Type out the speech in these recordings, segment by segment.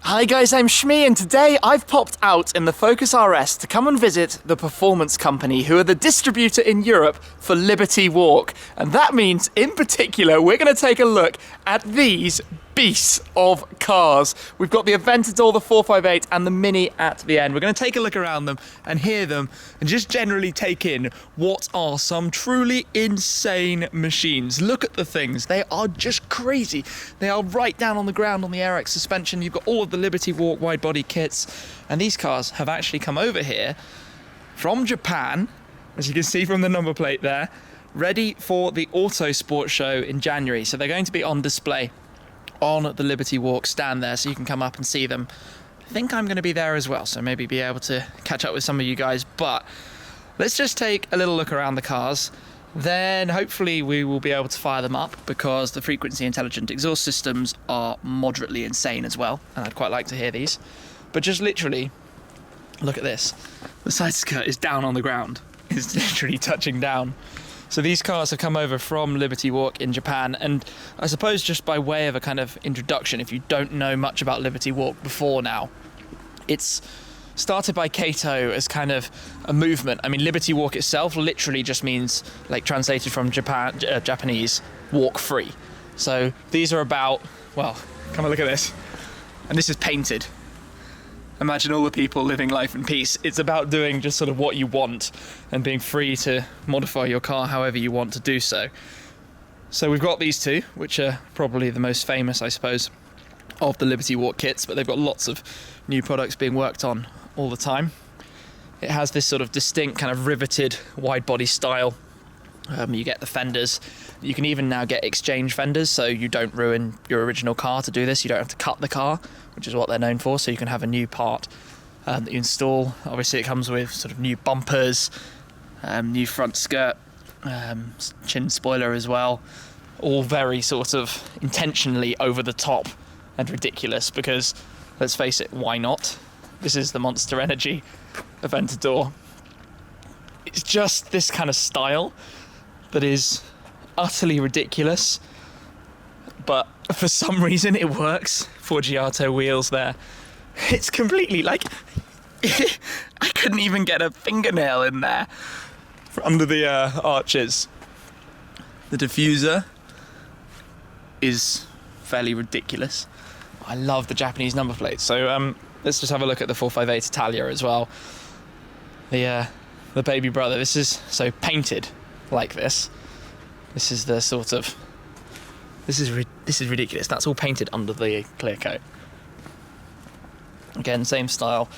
Hi guys, I'm Shmi, and today I've popped out in the Focus RS to come and visit the Performance Company, who are the distributor in Europe for Liberty Walk. And that means, in particular, we're going to take a look at these beasts of cars. We've got the Aventador, the 458, and the Mini at the end. We're going to take a look around them and hear them and just generally take in what are some truly insane machines. Look at the things. They are just crazy. They are right down on the ground on the Airrex suspension. You've got all of the Liberty Walk wide body kits, and these cars have actually come over here from Japan, as you can see from the number plate there, ready for the Autosport show in January. So they're going to be on display on the Liberty Walk stand there, so you can come up and see them. I think I'm going to be there as well, so maybe be able to catch up with some of you guys. But let's just take a little look around the cars, then hopefully we will be able to fire them up, because the frequency intelligent exhaust systems are moderately insane as well, and I'd quite like to hear these. But just literally look at this. The side skirt is down on the ground. It's literally touching down. So these cars have come over from Liberty Walk in Japan, and I suppose just by way of a kind of introduction, if you don't know much about Liberty Walk before now, it's started by Kato as kind of a movement. I mean, Liberty Walk itself literally just means, like translated from Japanese, walk free. So these are about, well, come and look at this. And this is painted. Imagine all the people living life in peace. It's about doing just sort of what you want and being free to modify your car however you want to do so. So we've got these two, which are probably the most famous, I suppose, of the Liberty Walk kits, but they've got lots of new products being worked on all the time. It has this sort of distinct kind of riveted wide body style. You get the fenders. You can even now get exchange fenders, so you don't ruin your original car to do this. You don't have to cut the car, which is what they're known for, so you can have a new part that you install. Obviously it comes with sort of new bumpers, new front skirt, chin spoiler as well, all very sort of intentionally over the top and ridiculous, because let's face it, why not? This is the Monster Energy Aventador. It's just this kind of style that is utterly ridiculous, but for some reason it works. Forgiato wheels there. It's completely like I couldn't even get a fingernail in there under the arches. The diffuser is fairly ridiculous. I love the Japanese number plates. So let's just have a look at the 458 Italia as well. The baby brother. This is so painted like this. This is the sort of. This is ridiculous. That's all painted under the clear coat. Again, same style,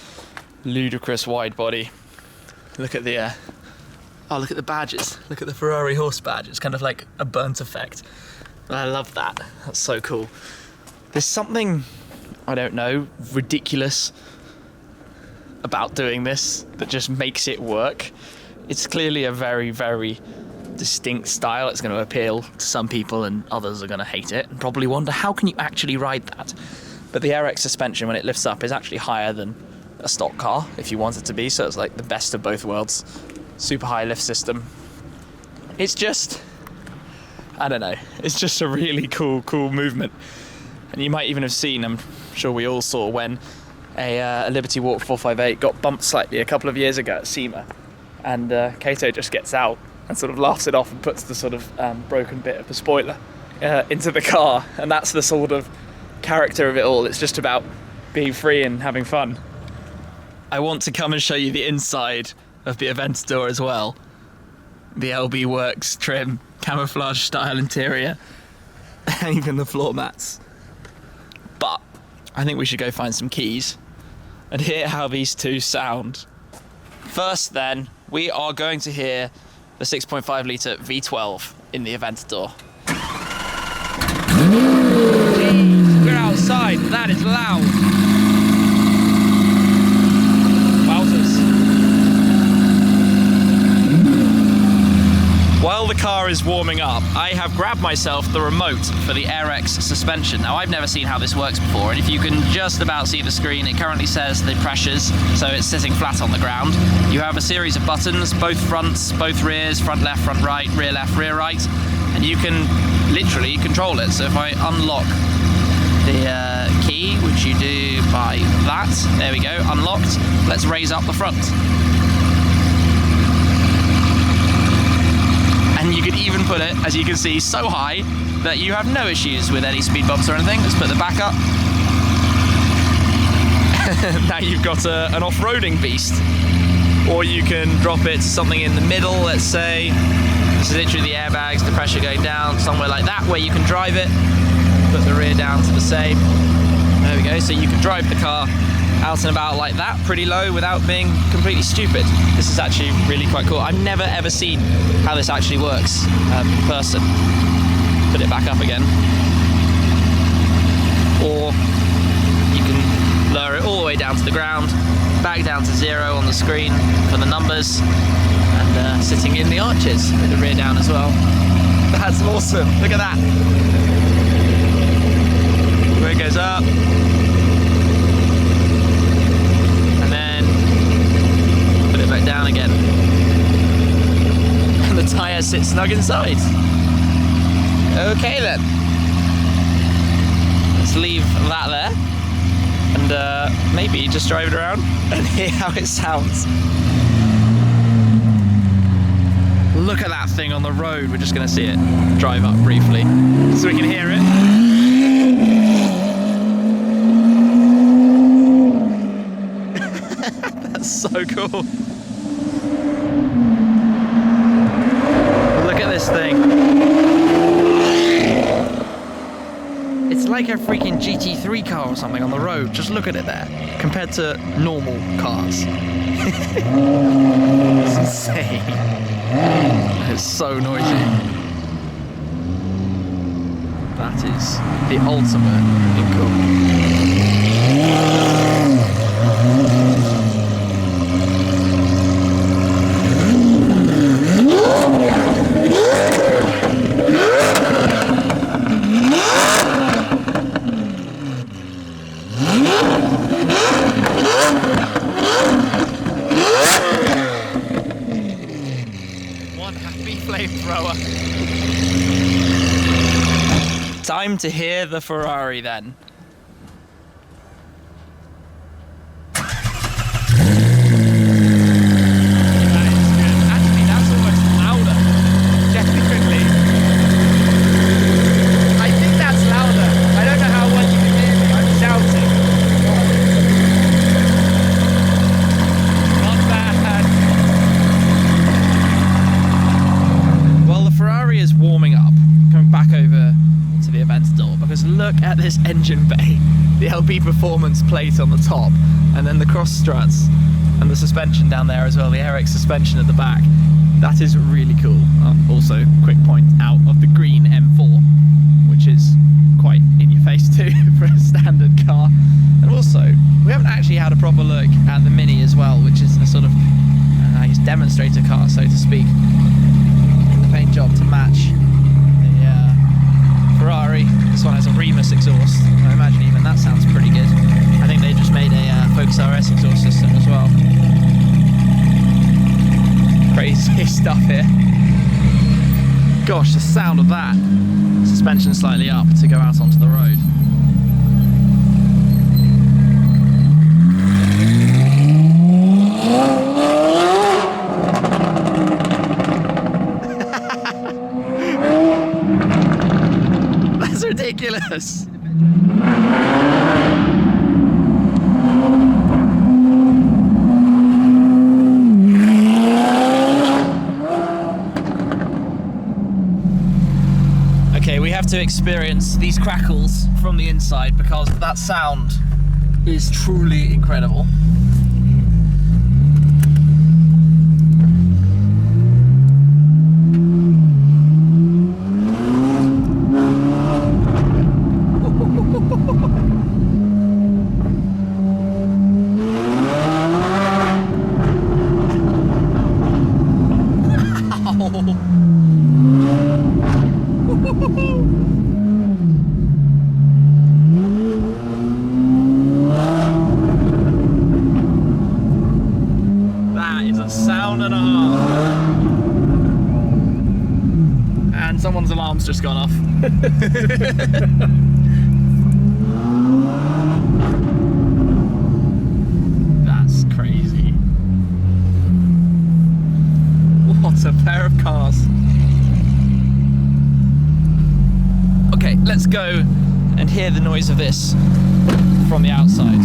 ludicrous wide body. Look at the. Look at the badges. Look at the Ferrari horse badge. It's kind of like a burnt effect. I love that. That's so cool. There's something, I don't know, ridiculous about doing this that just makes it work. It's clearly a very, very distinct style. It's going to appeal to some people and others are going to hate it and probably wonder, how can you actually ride that? But the Airrex suspension, when it lifts up, is actually higher than a stock car if you want it to be, so it's like the best of both worlds. Super high lift system. It's just, I don't know, it's just a really cool movement. And you might even have seen, I'm sure we all saw, when a Liberty Walk 458 got bumped slightly a couple of years ago at SEMA, and Kato just gets out and sort of laughs it off and puts the sort of broken bit of the spoiler into the car, and that's the sort of character of it all. It's just about being free and having fun. I want to come and show you the inside of the Aventador as well. The LB Works trim, camouflage style interior, and even the floor mats. But I think we should go find some keys and hear how these two sound. First then, we are going to hear the 6.5 litre V12 in the Aventador. Jeez, we're outside, that is loud. Wowzers. While the car is warming up, I have grabbed myself the remote for the Airrex suspension. Now, I've never seen how this works before, and if you can just about see the screen, it currently says the pressures, so it's sitting flat on the ground. You have a series of buttons, both fronts, both rears, front left, front right, rear left, rear right, and you can literally control it. So if I unlock the key, which you do by that, there we go, unlocked. Let's raise up the front. And you could even put it, as you can see, so high that you have no issues with any speed bumps or anything. Let's put the back up. Now you've got an off-roading beast. Or you can drop it to something in the middle, let's say. This is literally the airbags, the pressure going down, somewhere like that, where you can drive it. Put the rear down to the same. There we go, so you can drive the car out and about like that, pretty low, without being completely stupid. This is actually really quite cool. I've never ever seen how this actually works in person. Put it back up again. Or you can lower it all the way down to the ground, back down to 0 on the screen for the numbers, and sitting in the arches with the rear down as well. That's awesome, look at that. Where it goes up, and then put it back down again. And the tyre sits snug inside. Okay then, let's leave that there and maybe just drive it around and hear how it sounds. Look at that thing on the road. We're just going to see it drive up briefly so we can hear it. That's so cool. Look at this thing. It's like a freaking GT3 car or something on the road. Just look at it there, compared to normal cars. It's insane. It's so noisy. That is the ultimate in cool. Time to hear the Ferrari then. Actually, that's almost louder. Genuinely. I think that's louder. I don't know how well you can hear me. I'm shouting. Not bad. Well, the Ferrari is warming up. Coming back over to the Aventador, because look at this engine bay, the LB Performance plate on the top, and then the cross struts and the suspension down there as well, the Airrex suspension at the back. That is really cool. Also, quick point out of the green M4, which is quite in your face too for a standard car. And also, we haven't actually had a proper look at the Mini as well, which is a sort of I guess demonstrator car, so to speak, in the paint job to match Ferrari. This one has a Remus exhaust. I imagine even that sounds pretty good. I think they just made a Focus RS exhaust system as well. Crazy stuff here. Gosh, the sound of that. Suspension slightly up to go out onto the road. Ridiculous. Okay, we have to experience these crackles from the inside because that sound is truly incredible. That's crazy. What a pair of cars. Okay, let's go and hear the noise of this from the outside.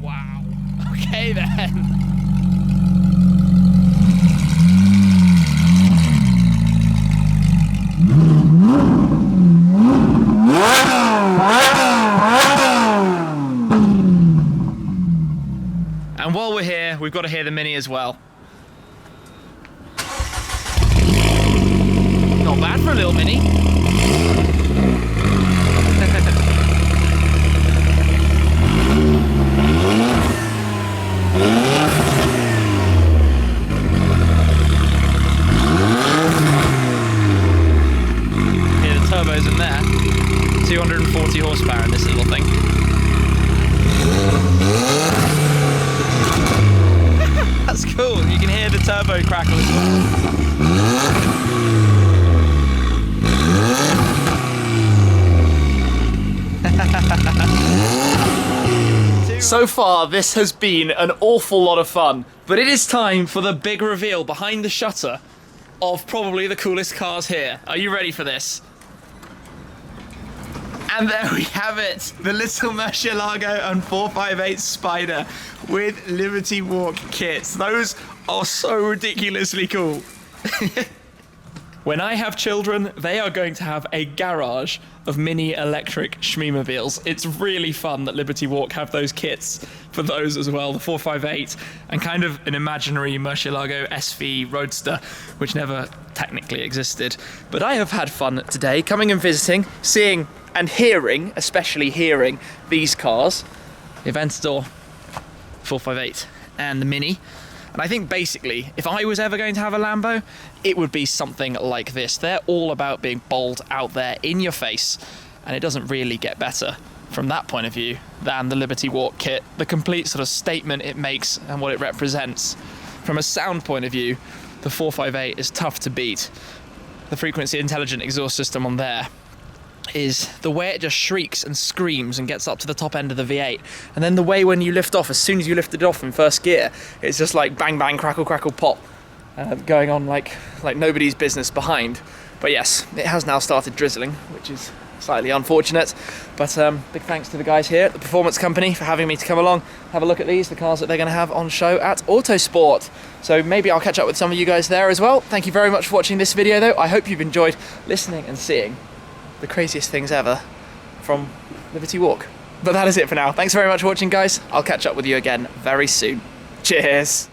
Wow. Okay then. And while we're here, we've got to hear the Mini as well. Not bad for a little Mini. Hear the turbos in there. 240 horsepower in this little thing. That's cool, you can hear the turbo crackle as well. So far, this has been an awful lot of fun, but it is time for the big reveal behind the shutter of probably the coolest cars here. Are you ready for this? And there we have it, the little Murcielago and 458 Spider with Liberty Walk kits. Those are so ridiculously cool. When I have children, they are going to have a garage of mini electric schmemobiles. It's really fun that Liberty Walk have those kits for those as well, the 458 and kind of an imaginary Murcielago SV Roadster, which never technically existed. But I have had fun today coming and visiting, seeing and hearing, especially hearing, these cars, the Aventador 458 and the Mini. And I think basically, if I was ever going to have a Lambo, it would be something like this. They're all about being bold, out there, in your face, and it doesn't really get better from that point of view than the Liberty Walk kit, the complete sort of statement it makes and what it represents. From a sound point of view, the 458 is tough to beat. The frequency intelligent exhaust system on there is the way it just shrieks and screams and gets up to the top end of the V8, and then the way when you lift off, as soon as you lifted it off in first gear, it's just like bang bang crackle crackle pop, going on like nobody's business behind. But yes, it has now started drizzling, which is slightly unfortunate, but big thanks to the guys here at the Performance Company for having me to come along, have a look at these, the cars that they're going to have on show at Autosport. So maybe I'll catch up with some of you guys there as well. Thank you very much for watching this video though. I hope you've enjoyed listening and seeing the craziest things ever from Liberty Walk. But that is it for now. Thanks very much for watching, guys. I'll catch up with you again very soon. Cheers.